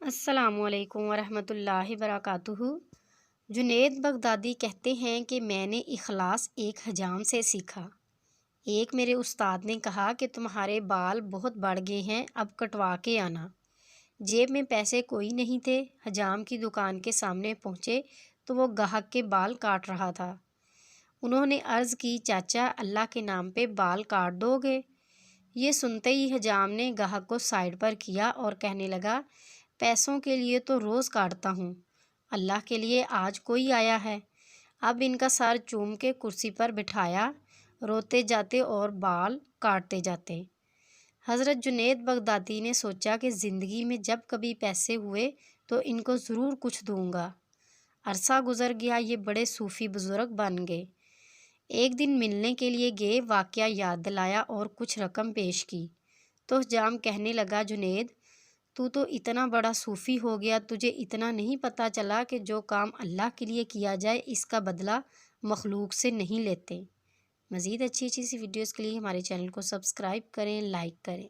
السلام علیکم ورحمۃ اللہ وبرکاتہ۔ جنید بغدادی کہتے ہیں کہ میں نے اخلاص ایک حجام سے سیکھا۔ ایک میرے استاد نے کہا کہ تمہارے بال بہت بڑھ گئے ہیں، اب کٹوا کے آنا۔ جیب میں پیسے کوئی نہیں تھے۔ حجام کی دکان کے سامنے پہنچے تو وہ گاہک کے بال کاٹ رہا تھا۔ انہوں نے عرض کی، چاچا اللہ کے نام پہ بال کاٹ دو گے؟ یہ سنتے ہی حجام نے گاہک کو سائڈ پر کیا اور کہنے لگا، پیسوں کے لیے تو روز کاٹتا ہوں، اللہ کے لیے آج کوئی آیا ہے؟ اب ان کا سر چوم کے کرسی پر بٹھایا، روتے جاتے اور بال کاٹتے جاتے۔ حضرت جنید بغدادی نے سوچا کہ زندگی میں جب کبھی پیسے ہوئے تو ان کو ضرور کچھ دوں گا۔ عرصہ گزر گیا، یہ بڑے صوفی بزرگ بن گئے۔ ایک دن ملنے کے لیے گئے، واقعہ یاد دلایا اور کچھ رقم پیش کی تو حجام کہنے لگا، جنید تو اتنا بڑا صوفی ہو گیا، تجھے اتنا نہیں پتہ چلا کہ جو کام اللہ کے لیے کیا جائے اس کا بدلہ مخلوق سے نہیں لیتے۔ مزید اچھی سی ویڈیوز کے لیے ہمارے چینل کو سبسکرائب کریں، لائک کریں۔